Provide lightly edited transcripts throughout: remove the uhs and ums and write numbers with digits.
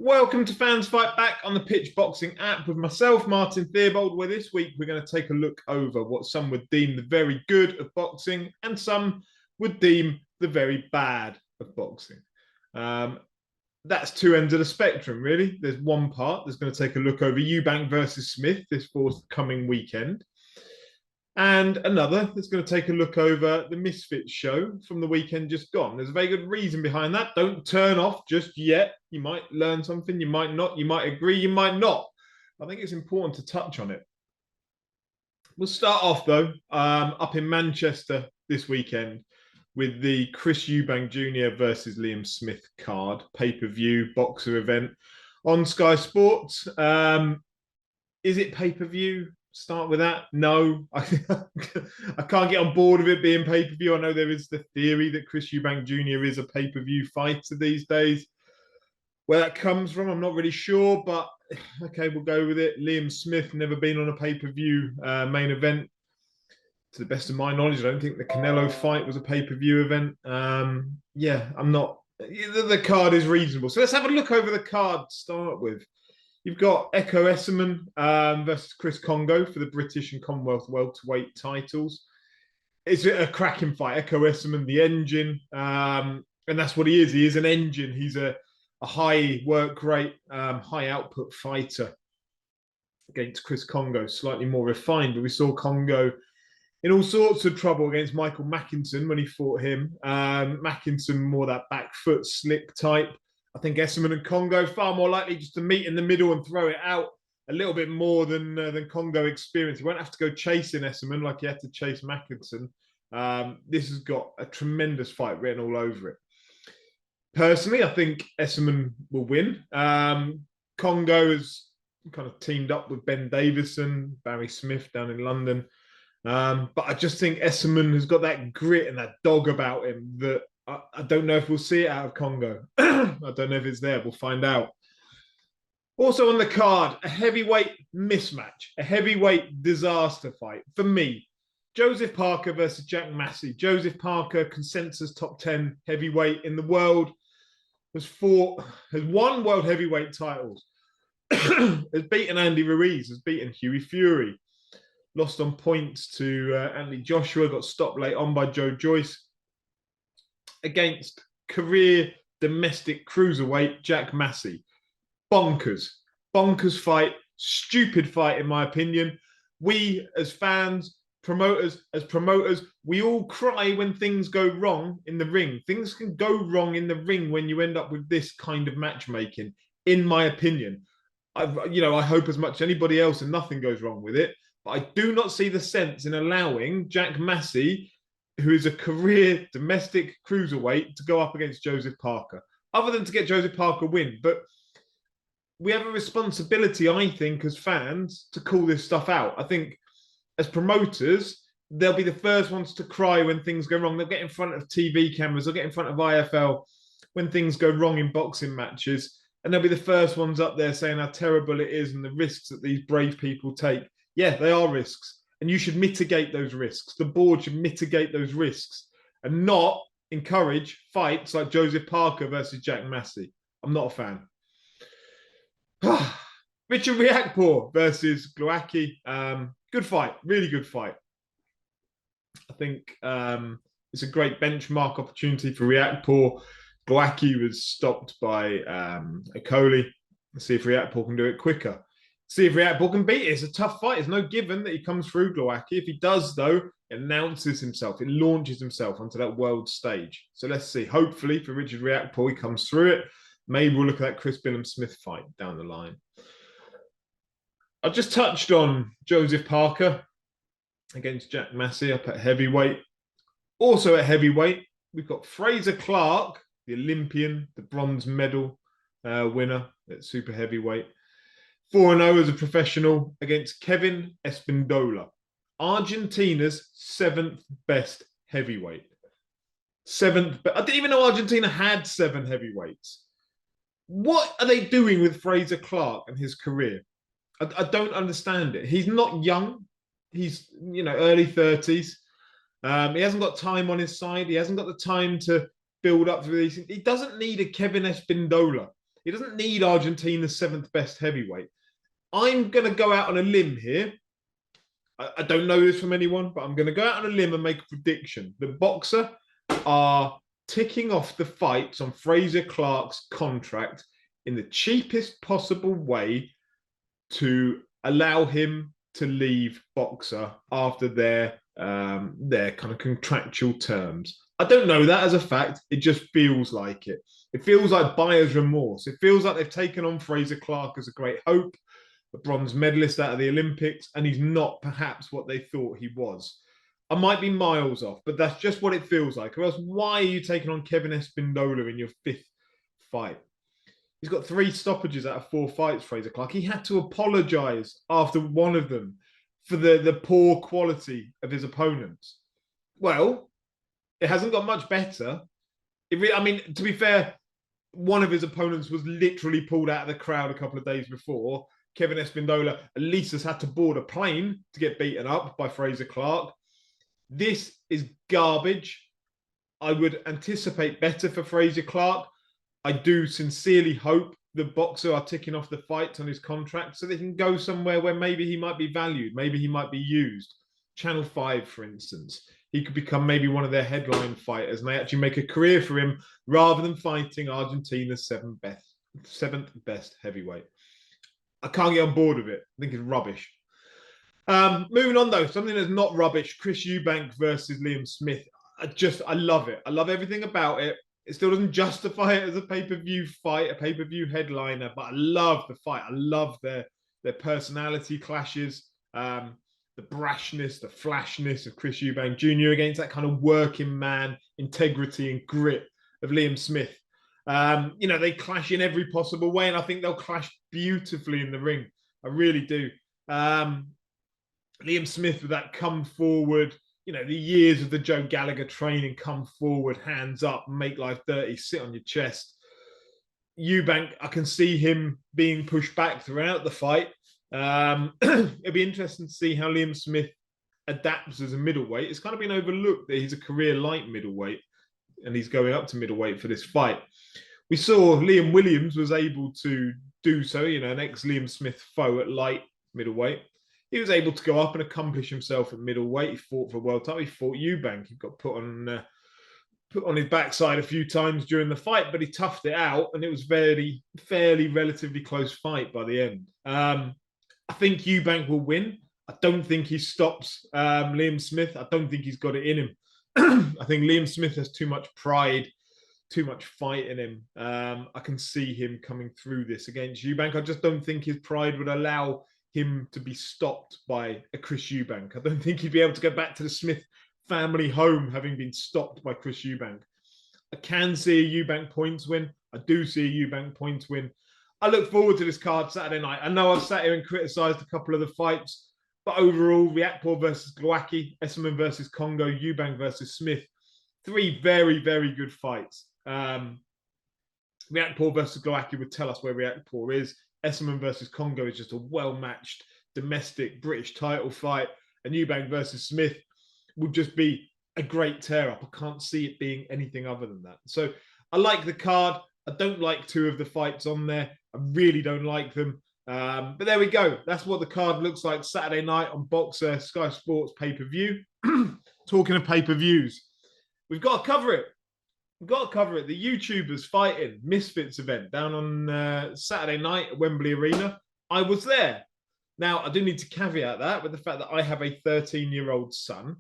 Welcome to Fans Fight Back on the PitchBoxing app with myself, Martin Theobald, where this week we're going to take a look over what some would deem the very good of boxing and some would deem the very bad of boxing. That's two ends of the spectrum, really. There's one part that's going to take a look over Eubank versus Smith this forthcoming weekend. And another that's going to take a look over the Misfits show from the weekend just gone. There's a very good reason behind that. Don't turn off just yet. You might learn something, you might not, you might agree, you might not. I think it's important to touch on it. We'll start off, though, up in Manchester this weekend with the Chris Eubank Jr. versus Liam Smith card, pay-per-view boxer event on Sky Sports. Is it pay-per-view? Start with that. No, I can't get on board with it being pay-per-view. I know there is the theory that Chris Eubank Jr. is a pay-per-view fighter these days. Where that comes from, I'm not really sure, but okay, we'll go with it. Liam Smith never been on a pay-per-view main event. To the best of my knowledge, I don't think the Canelo fight was a pay-per-view event. Yeah, I'm not. The card is reasonable. So let's have a look over the card to start with. You've got Echo Esserman versus Chris Congo for the British and Commonwealth welterweight titles. It's a cracking fight. Echo Esserman, the engine, and that's what he is. He is an engine. He's a high work rate, high output fighter against Chris Congo, slightly more refined. But we saw Congo in all sorts of trouble against Michael Mackinson when he fought him. Mackinson more that back foot slick type. I think Esserman and Congo far more likely just to meet in the middle and throw it out a little bit more than Congo experienced. He won't have to go chasing Esserman like he had to chase Mackinson. This has got a tremendous fight written all over it. Personally, I think Esserman will win. Congo has kind of teamed up with Ben Davison, Barry Smith down in London. But I just think Esserman has got that grit and that dog about him that I don't know if we'll see it out of Congo. I don't know if it's there. We'll find out. Also on the card, a heavyweight mismatch, a heavyweight disaster fight. For me, Joseph Parker versus Jack Massey. Joseph Parker, consensus top 10 heavyweight in the world, has won world heavyweight titles, has beaten Andy Ruiz, has beaten Hughie Fury, lost on points to Anthony Joshua, got stopped late on by Joe Joyce. Against career domestic cruiserweight Jack Massey. Bonkers fight, stupid fight in my opinion. We as fans, promoters, we all cry when things go wrong in the ring. Things can go wrong in the ring when you end up with this kind of matchmaking, in my opinion. I hope as much as anybody else and nothing goes wrong with it, but I do not see the sense in allowing Jack Massey, who is a career domestic cruiserweight, to go up against Joseph Parker, other than to get Joseph Parker win. But we have a responsibility, I think, as fans, to call this stuff out. I think as promoters, they'll be the first ones to cry when things go wrong. They'll get in front of TV cameras, they'll get in front of IFL when things go wrong in boxing matches, and they'll be the first ones up there saying how terrible it is and the risks that these brave people take. Yeah, they are risks. And you should mitigate those risks. The board should mitigate those risks and not encourage fights like Joseph Parker versus Jack Massey. I'm not a fan. Richard Riakporhe versus Glowacki. Good fight. Really good fight. I think it's a great benchmark opportunity for Riakporhe. Glowacki was stopped by Akoli. Let's see if Riakporhe can do it quicker. See if Riakporhe can beat it. It's a tough fight. It's no given that he comes through Glowacki. If he does, though, it announces himself. It launches himself onto that world stage. So let's see. Hopefully, for Richard Riakporhe, he comes through it. Maybe we'll look at that Chris Billam-Smith fight down the line. I've just touched on Joseph Parker against Jack Massey up at heavyweight. Also at heavyweight, we've got Fraser Clark, the Olympian, the bronze medal winner at super heavyweight. 4-0 as a professional against Kevin Espindola, Argentina's 7th best heavyweight. 7th, but I didn't even know Argentina had 7 heavyweights. What are they doing with Fraser Clark and his career? I don't understand it. He's not young. He's, early 30s. He hasn't got time on his side. He hasn't got the time to build up through these things. He doesn't need a Kevin Espindola. He doesn't need Argentina's 7th best heavyweight. I'm going to go out on a limb here. I don't know this from anyone, but I'm going to go out on a limb and make a prediction. The Boxer are ticking off the fights on Frazer Clarke's contract in the cheapest possible way to allow him to leave Boxer after their kind of contractual terms. I don't know that as a fact. It just feels like it. It feels like buyer's remorse. It feels like they've taken on Frazer Clarke as a great hope, a bronze medalist out of the Olympics, and he's not perhaps what they thought he was. I might be miles off, but that's just what it feels like. Or else, why are you taking on Kevin Espindola in your 5th fight? He's got 3 stoppages out of 4 fights, Frazer Clarke. He had to apologise after one of them for the poor quality of his opponents. Well, it hasn't got much better. I mean, to be fair, one of his opponents was literally pulled out of the crowd a couple of days before. Kevin Espindola at least has had to board a plane to get beaten up by Frazer Clarke. This is garbage. I would anticipate better for Frazer Clarke. I do sincerely hope the Boxer are ticking off the fights on his contract so they can go somewhere where maybe he might be valued, maybe he might be used. Channel 5, for instance. He could become maybe one of their headline fighters and they actually make a career for him rather than fighting Argentina's 7th best heavyweight. I can't get on board with it. I think it's rubbish. Moving on, though, something that's not rubbish, Chris Eubank versus Liam Smith. I love it. I love everything about it. It still doesn't justify it as a pay-per-view fight, a pay-per-view headliner, but I love the fight. I love their personality clashes, the brashness, the flashness of Chris Eubank Jr. against that kind of working man integrity and grit of Liam Smith. They clash in every possible way, and I think they'll clash beautifully in the ring. I really do. Liam Smith with that come forward, the years of the Joe Gallagher training, come forward, hands up, make life dirty, sit on your chest. Eubank, I can see him being pushed back throughout the fight. It'll be interesting to see how Liam Smith adapts as a middleweight. It's kind of been overlooked that he's a career light middleweight and he's going up to middleweight for this fight. We saw Liam Williams was able to do so, an ex-Liam Smith foe at light middleweight. He was able to go up and accomplish himself at middleweight. He fought for a world title. He fought Eubank. He got put on his backside a few times during the fight, but he toughed it out, and it was fairly relatively close fight by the end. I think Eubank will win. I don't think he stops Liam Smith. I don't think he's got it in him. I think Liam Smith has too much pride, too much fight in him. I can see him coming through this against Eubank. I just don't think his pride would allow him to be stopped by a Chris Eubank. I don't think he'd be able to go back to the Smith family home having been stopped by Chris Eubank. I can see a Eubank points win. I do see a Eubank points win. I look forward to this card Saturday night. I know I've sat here and criticised a couple of the fights, but overall, Riakporhe versus Glowacki, Esserman versus Congo, Eubank versus Smith, 3 very, very good fights. Riakporhe versus Glowacki would tell us where Riakporhe is. Esserman versus Congo is just a well-matched domestic British title fight. And Eubank versus Smith would just be a great tear-up. I can't see it being anything other than that. So I like the card. I don't like 2 of the fights on there. I really don't like them. But there we go. That's what the card looks like Saturday night on Boxer Sky Sports pay-per-view. Talking of pay-per-views, we've got to cover it. We've got to cover it. The YouTubers fighting Misfits event down on Saturday night at Wembley Arena. I was there. Now, I do need to caveat that with the fact that I have a 13-year-old son.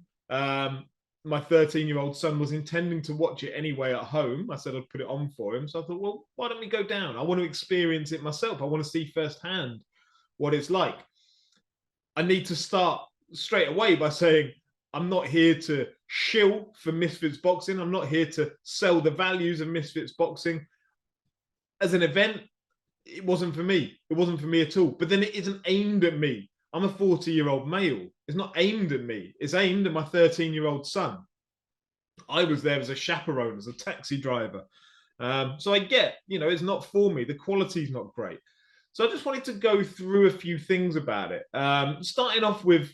My 13-year-old son was intending to watch it anyway at home. I said I'd put it on for him. So I thought, well, why don't we go down? I want to experience it myself. I want to see firsthand what it's like. I need to start straight away by saying I'm not here to shill for Misfits Boxing. I'm not here to sell the values of Misfits Boxing. As an event, it wasn't for me. It wasn't for me at all. But then it isn't aimed at me. I'm a 40-year-old male. It's not aimed at me. It's aimed at my 13-year-old son. I was there as a chaperone, as a taxi driver. So I get, it's not for me. The quality's not great. So I just wanted to go through a few things about it. Starting off with,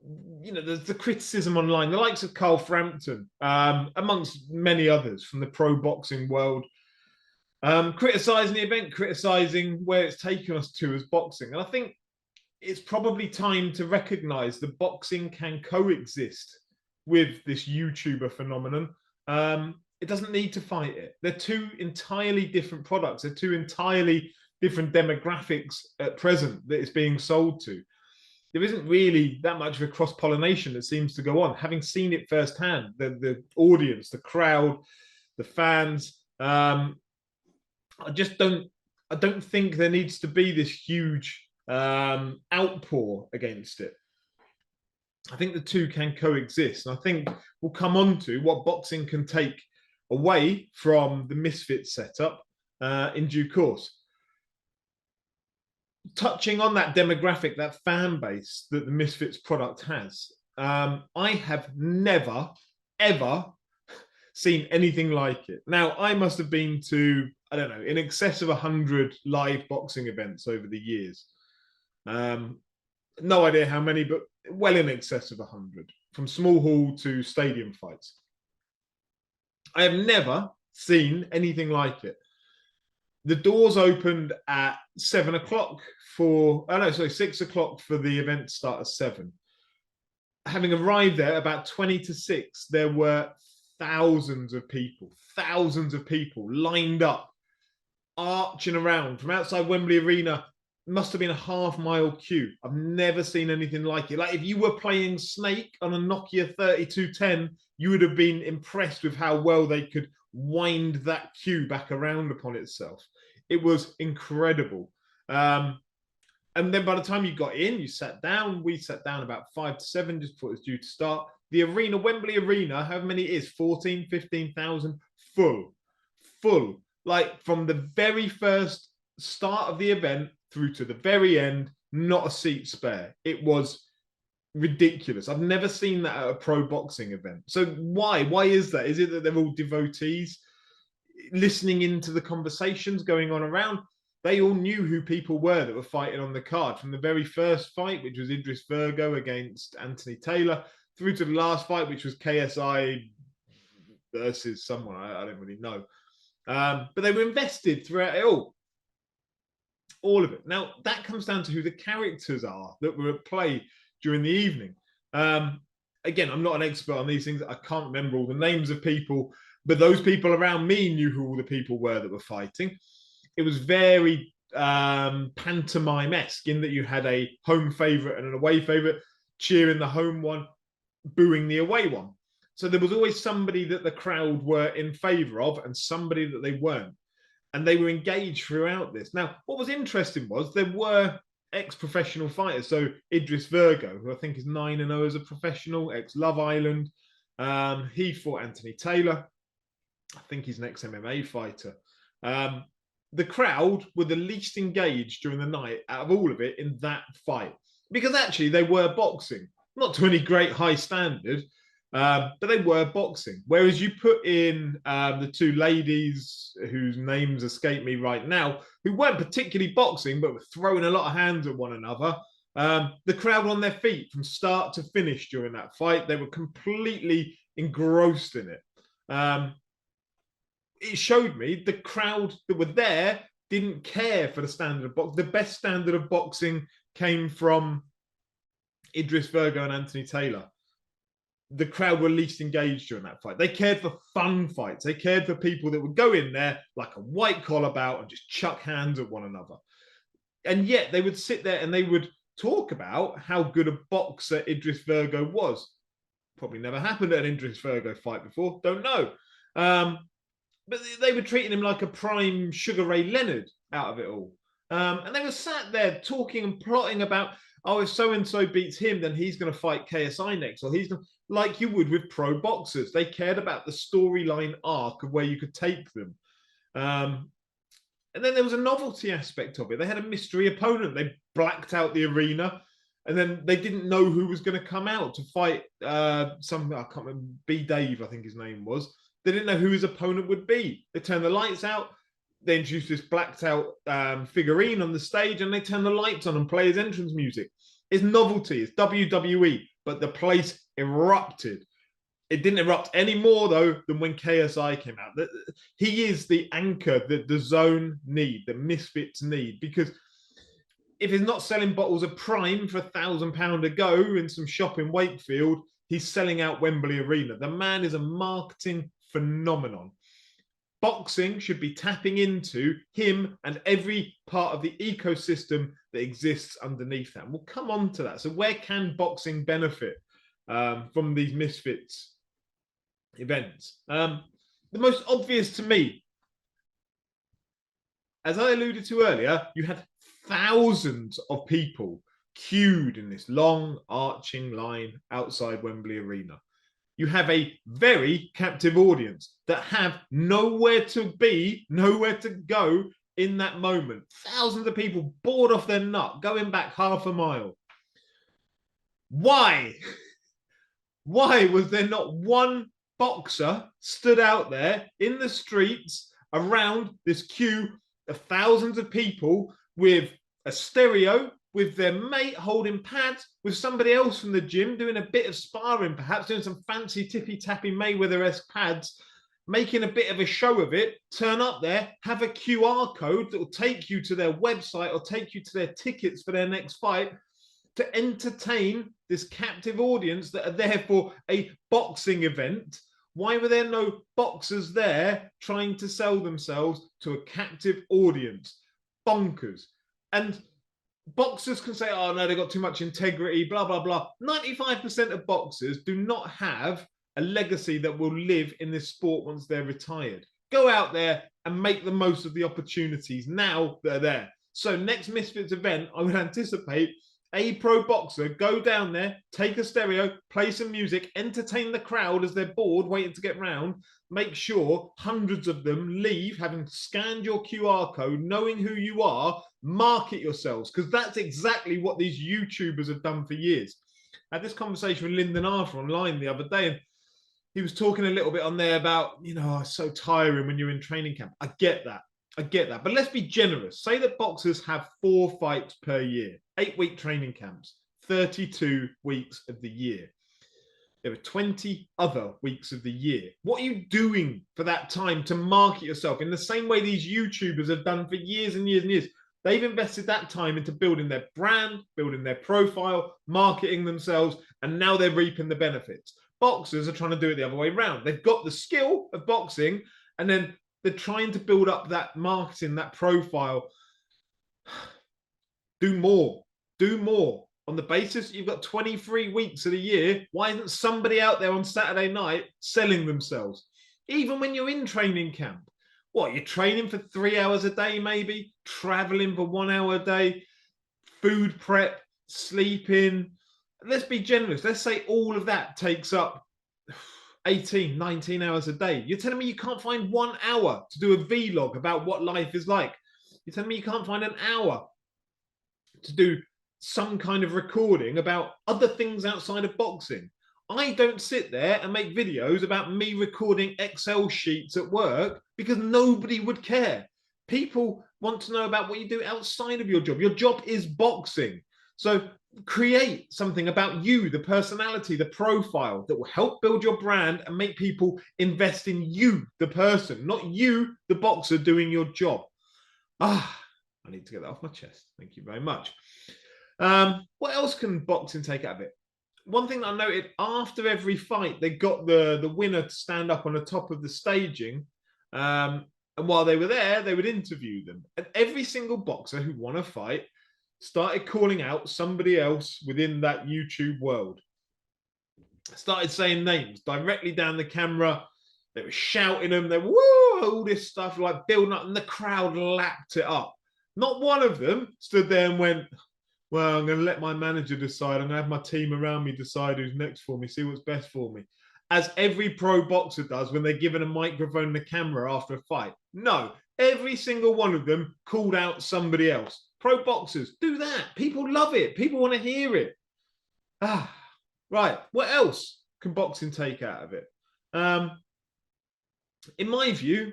the criticism online, the likes of Carl Frampton, amongst many others from the pro boxing world. Criticising the event, criticising where it's taken us to as boxing. And I think it's probably time to recognise that boxing can coexist with this YouTuber phenomenon. It doesn't need to fight it. They're two entirely different products. They're two entirely different demographics at present that it's being sold to. There isn't really that much of a cross-pollination that seems to go on. Having seen it firsthand, the audience, the crowd, the fans, I don't think there needs to be this huge outpour against it. I think the two can coexist. And I think we'll come on to what boxing can take away from the Misfits setup in due course. Touching on that demographic, that fan base that the Misfits product has, I have never, ever seen anything like it. Now, I must have been to, I don't know, in excess of 100 live boxing events over the years. No idea how many, but well in excess of 100, from small hall to stadium fights. I have never seen anything like it. The doors opened at 7 o'clock for, 6 o'clock for the event to start at 7. Having arrived there about 20 to 6, there were thousands of people lined up, arching around from outside Wembley Arena. Must have been a half-mile queue. I've never seen anything like it. Like if you were playing Snake on a Nokia 3210, you would have been impressed with how well they could wind that queue back around upon itself. It was incredible. And then by the time you got in, you sat down. We sat down about 5 to 7 just before it was due to start. The arena, Wembley Arena, however many it is, 14, 15,000, full. Like from the very first start of the event through to the very end, not a seat spare. It was ridiculous. I've never seen that at a pro boxing event. So why? Why is that? Is it that they're all devotees listening into the conversations going on around? They all knew who people were that were fighting on the card from the very first fight, which was Idris Virgo against Anthony Taylor, through to the last fight, which was KSI versus someone, I don't really know. But they were invested throughout it all of it. Now, that comes down to who the characters are that were at play during the evening. Again, I'm not an expert on these things. I can't remember all the names of people, but those people around me knew who all the people were that were fighting. It was very pantomime-esque in that you had a home favourite and an away favourite cheering the home one, booing the away one. So there was always somebody that the crowd were in favour of and somebody that they weren't. And they were engaged throughout this. Now, what was interesting was there were ex-professional fighters. So Idris Virgo, who I think is 9-0 as a professional, ex-Love Island. He fought Anthony Taylor. I think he's an ex-MMA fighter. The crowd were the least engaged during the night out of all of it in that fight. Because actually they were boxing. Not to any great high standard, but they were boxing. Whereas you put in the two ladies whose names escape me right now, who weren't particularly boxing, but were throwing a lot of hands at one another, the crowd were on their feet from start to finish during that fight. They were completely engrossed in it. It showed me the crowd that were there didn't care for the standard of boxing. The best standard of boxing came from Idris Virgo and Anthony Taylor. The crowd were least engaged during that fight. They cared for fun fights. They cared for people that would go in there like a white collar bout and just chuck hands at one another. And yet they would sit there and they would talk about how good a boxer Idris Virgo was. Probably never happened at an Idris Virgo fight before. Don't know. But they were treating him like a prime Sugar Ray Leonard out of it all. And they were sat there talking and plotting about, oh, if so-and-so beats him, then he's going to fight KSI next. Or he's going to, like you would with pro boxers. They cared about the storyline arc of where you could take them. And then there was a novelty aspect of it. They had a mystery opponent. They blacked out the arena. And then they didn't know who was going to come out to fight I can't remember, B. Dave, I think his name was. They didn't know who his opponent would be. They turned the lights out. They introduced this blacked out figurine on the stage and they turned the lights on and play his entrance music. It's novelty. It's WWE. But the place erupted. It didn't erupt any more, though, than when KSI came out. He is the anchor that the zone need, the Misfits need, because if he's not selling bottles of Prime for £1,000 a go in some shop in Wakefield, he's selling out Wembley Arena. The man is a marketing phenomenon. Boxing should be tapping into him and every part of the ecosystem that exists underneath that. And we'll come on to that. So where can boxing benefit from these Misfits events? The most obvious to me, as I alluded to earlier, you had thousands of people queued in this long arching line outside Wembley Arena. You have a very captive audience that have nowhere to be, nowhere to go in that moment. Thousands of people bored off their nut, going back half a mile. Why? Why was there not one boxer stood out there in the streets around this queue of thousands of people with a stereo, with their mate holding pads, with somebody else from the gym doing a bit of sparring, perhaps doing some fancy tippy-tappy Mayweather-esque pads, making a bit of a show of it, turn up there, have a QR code that will take you to their website or take you to their tickets for their next fight, to entertain this captive audience that are there for a boxing event. Why were there no boxers there trying to sell themselves to a captive audience? Bonkers. And boxers can say, oh no, they've got too much integrity, blah, blah, blah. 95% of boxers do not have a legacy that will live in this sport once they're retired. Go out there and make the most of the opportunities now that are there. So next Misfits event, I would anticipate a pro boxer go down there, take a stereo, play some music, entertain the crowd as they're bored, waiting to get round, make sure hundreds of them leave, having scanned your QR code, knowing who you are, market yourselves, because that's exactly what these YouTubers have done for years. I had this conversation with Lyndon Arthur online the other day, and he was talking a little bit on there about, you know, it's so tiring when you're in training camp. I get that. I get that. But let's be generous. Say that boxers have 4 fights per year, 8-week training camps, 32 weeks of the year. There are 20 other weeks of the year. What are you doing for that time to market yourself in the same way these YouTubers have done for years and years and years? They've invested that time into building their brand, building their profile, marketing themselves, and now they're reaping the benefits. Boxers are trying to do it the other way around. They've got the skill of boxing, and then they're trying to build up that marketing, that profile. Do more. Do more. On the basis you've got 23 weeks of the year, why isn't somebody out there on Saturday night selling themselves? Even when you're in training camp. What, you're training for 3 hours a day maybe? Traveling for 1 hour a day? Food prep? Sleeping? Let's be generous. Let's say all of that takes up 18, 19 hours a day. You're telling me you can't find 1 hour to do a vlog about what life is like? You're telling me you can't find an hour to do some kind of recording about other things outside of boxing? I don't sit there and make videos about me recording Excel sheets at work because nobody would care. People want to know about what you do outside of your job. Your job is boxing. So create something about you, the personality, the profile that will help build your brand and make people invest in you, the person, not you, the boxer, doing your job. I need to get that off my chest. Thank you very much. What else can boxing take out of it? One thing that I noted, after every fight, they got the winner to stand up on the top of the staging. And while they were there, they would interview them. And every single boxer who won a fight started calling out somebody else within that YouTube world. Started saying names directly down the camera. They were shouting them. They were, woo, all this stuff, like building up, and the crowd lapped it up. Not one of them stood there and went, well, I'm going to let my manager decide. I'm going to have my team around me decide who's next for me, see what's best for me. As every pro boxer does when they're given a microphone and a camera after a fight. No, every single one of them called out somebody else. Pro boxers, do that. People love it. People want to hear it. Right. What else can boxing take out of it? In my view,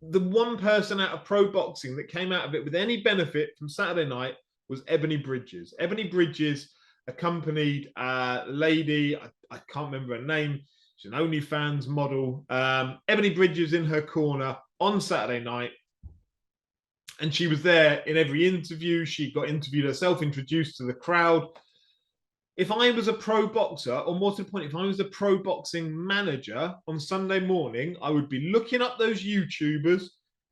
the one person out of pro boxing that came out of it with any benefit from Saturday night was Ebony Bridges. Ebony Bridges accompanied a lady, I can't remember her name, she's an OnlyFans model, Ebony Bridges in her corner on Saturday night. And she was there in every interview. She got interviewed herself, introduced to the crowd. If I was a pro boxer, or more to the point, if I was a pro boxing manager on Sunday morning, I would be looking up those YouTubers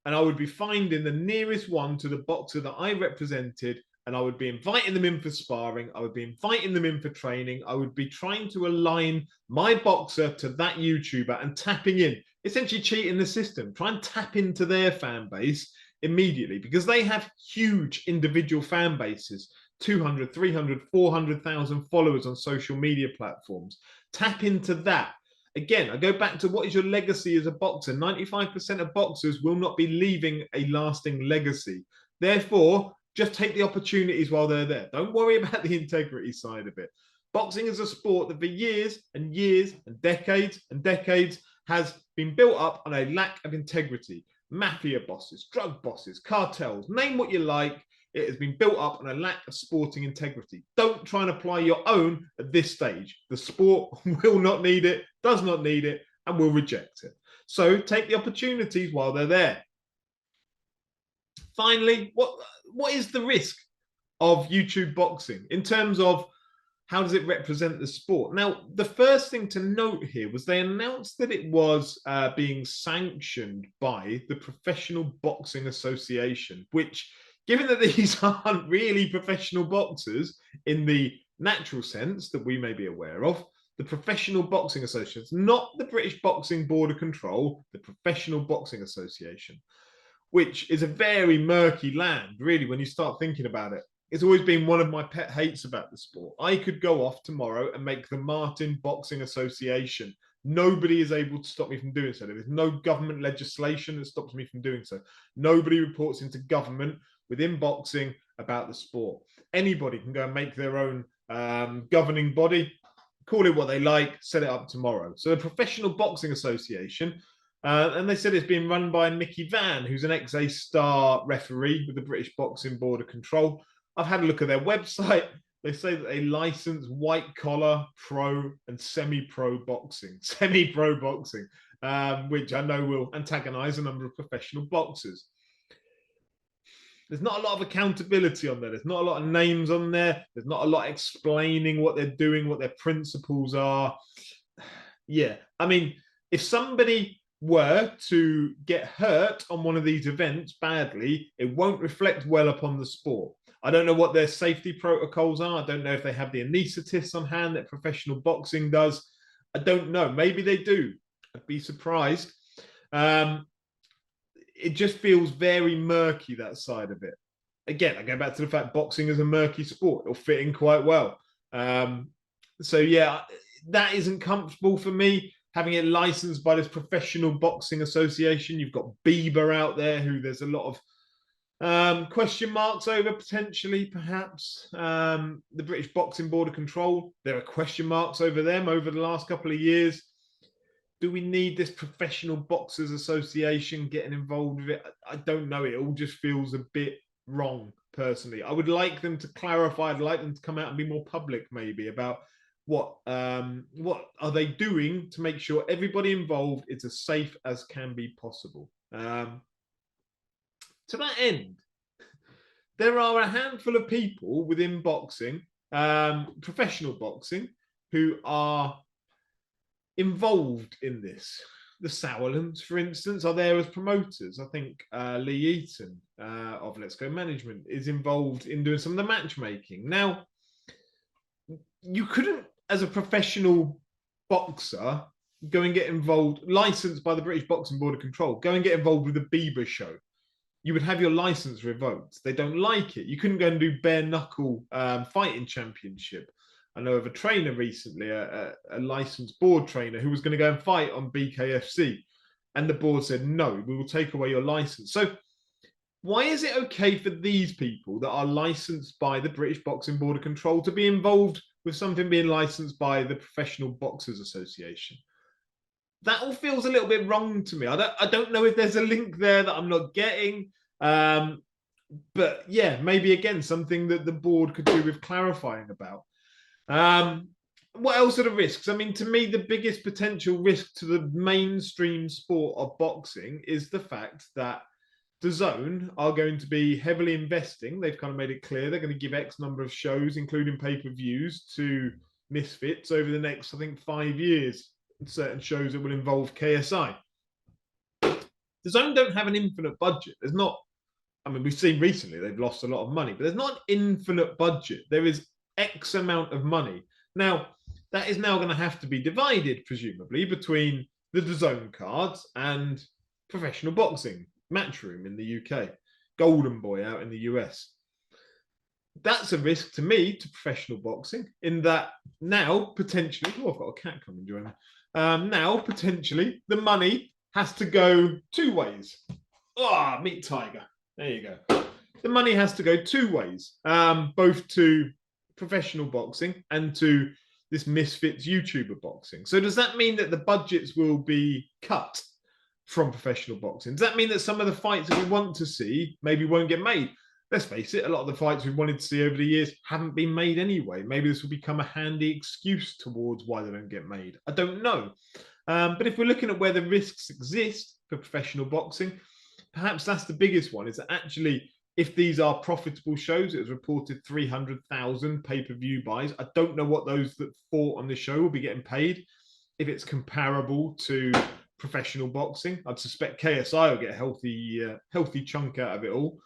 and I would be finding the nearest one to the boxer that I represented, and I would be inviting them in for sparring. I would be inviting them in for training. I would be trying to align my boxer to that YouTuber and tapping in, essentially cheating the system, try and tap into their fan base immediately, because they have huge individual fan bases. 200, 300, 400,000 followers on social media platforms. Tap into that. Again, I go back to, what is your legacy as a boxer? 95% of boxers will not be leaving a lasting legacy. Therefore, just take the opportunities while they're there. Don't worry about the integrity side of it. Boxing is a sport that for years and years and decades has been built up on a lack of integrity. Mafia bosses, drug bosses, cartels, name what you like. It has been built up on a lack of sporting integrity. Don't try and apply your own at this stage. The sport will not need it, does not need it, and will reject it. So take the opportunities while they're there. Finally, what is the risk of YouTube boxing in terms of how does it represent the sport? Now, the first thing to note here was they announced that it was being sanctioned by the Professional Boxing Association, which, given that these aren't really professional boxers in the natural sense that we may be aware of, the Professional Boxing Association, not the British Boxing Board of Control, the Professional Boxing Association, which is a very murky land, really, when you start thinking about it. It's always been one of my pet hates about the sport. I could go off tomorrow and make the Martin Boxing Association. Nobody is able to stop me from doing so. There is no government legislation that stops me from doing so. Nobody reports into government within boxing about the sport. Anybody can go and make their own governing body, call it what they like, set it up tomorrow. So the Professional Boxing Association, and they said it's being run by Mickey Vann, who's an ex-A-Star referee with the British Boxing Board of Control. I've had a look at their website. They say that they license white-collar, pro, and semi-pro boxing. Semi-pro boxing, which I know will antagonize a number of professional boxers. There's not a lot of accountability on there. There's not a lot of names on there. There's not a lot explaining what they're doing, what their principles are. Yeah, I mean, if somebody were to get hurt on one of these events badly, it won't reflect well upon the sport. I don't know what their safety protocols are. I don't know if they have the anaesthetists on hand that professional boxing does. I don't know. Maybe they do. I'd be surprised. It just feels very murky, that side of it. Again, I go back to the fact boxing is a murky sport. It'll fit in quite well. So, yeah, that isn't comfortable for me, having it licensed by this Professional Boxing Association. You've got Bieber out there, who there's a lot of question marks over, potentially, perhaps. The British Boxing Board of Control, there are question marks over them over the last couple of years. Do we need this Professional Boxers Association getting involved with it? I don't know. It all just feels a bit wrong, personally. I would like them to clarify. I'd like them to come out and be more public, maybe, about what are they doing to make sure everybody involved is as safe as can be possible. To that end, there are a handful of people within boxing, professional boxing, who are involved in this. The Sauerlands, for instance, are there as promoters. I think Lee Eaton of Let's Go Management is involved in doing some of the matchmaking. Now, you couldn't, as a professional boxer, go and get involved, licensed by the British Boxing Board of Control, go and get involved with the Bieber show. You would have your license revoked. They don't like it. You couldn't go and do bare knuckle fighting championship. I know of a trainer recently, a licensed board trainer, who was going to go and fight on BKFC. And the board said, no, we will take away your license. So why is it okay for these people that are licensed by the British Boxing Board of Control to be involved with something being licensed by the Professional Boxers Association? That all feels a little bit wrong to me. I don't know if there's a link there that I'm not getting. But yeah, maybe again, something that the board could do with clarifying about. What else are the risks? I mean, to me, the biggest potential risk to the mainstream sport of boxing is the fact that DAZN are going to be heavily investing. They've kind of made it clear they're going to give X number of shows, including pay-per-views, to Misfits over the next, I think, 5 years. Certain shows that will involve KSI. DAZN don't have an infinite budget. There's not. I mean, we've seen recently they've lost a lot of money, but there's not an infinite budget. There is X amount of money. Now, that is now going to have to be divided, presumably, between the DAZN cards and professional boxing, Matchroom in the UK, Golden Boy out in the US. That's a risk to me, to professional boxing, in that now, potentially, oh, I've got a cat coming join me. Now, potentially, the money has to go 2 ways. Ah, meet Tiger. There you go. The money has to go 2 ways, both to professional boxing and to this Misfits YouTuber boxing. So does that mean that the budgets will be cut from professional boxing? Does that mean that some of the fights that we want to see maybe won't get made? Let's face it, a lot of the fights we wanted to see over the years haven't been made anyway. Maybe this will become a handy excuse towards why they don't get made. I don't know. But if we're looking at where the risks exist for professional boxing, perhaps that's the biggest one, is that actually, if these are profitable shows, it was reported 300,000 pay-per-view buys. I don't know what those that fought on the show will be getting paid. If it's comparable to professional boxing, I'd suspect KSI will get a healthy chunk out of it all.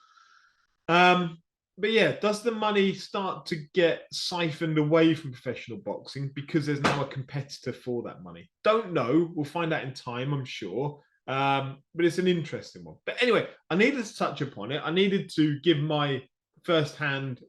But yeah, does the money start to get siphoned away from professional boxing because there's now a competitor for that money? Don't know. We'll find out in time, I'm sure. But it's an interesting one. But anyway, I needed to touch upon it. I needed to give my first-hand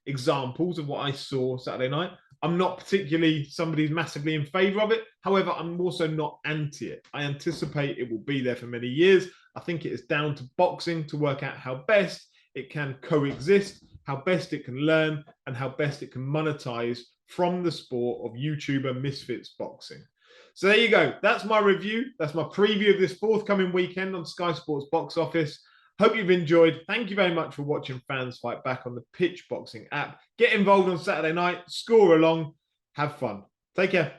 examples of what I saw Saturday night. I'm not particularly somebody who's massively in favor of it. However, I'm also not anti it. I anticipate it will be there for many years. I think it is down to boxing to work out how best it can coexist, how best it can learn, and how best it can monetize from the sport of YouTuber Misfits Boxing. So there you go. That's my review. That's my preview of this forthcoming weekend on Sky Sports Box Office. Hope you've enjoyed. Thank you very much for watching Fans Fight Back on the PitchBoxing app. Get involved on Saturday night, score along, have fun. Take care.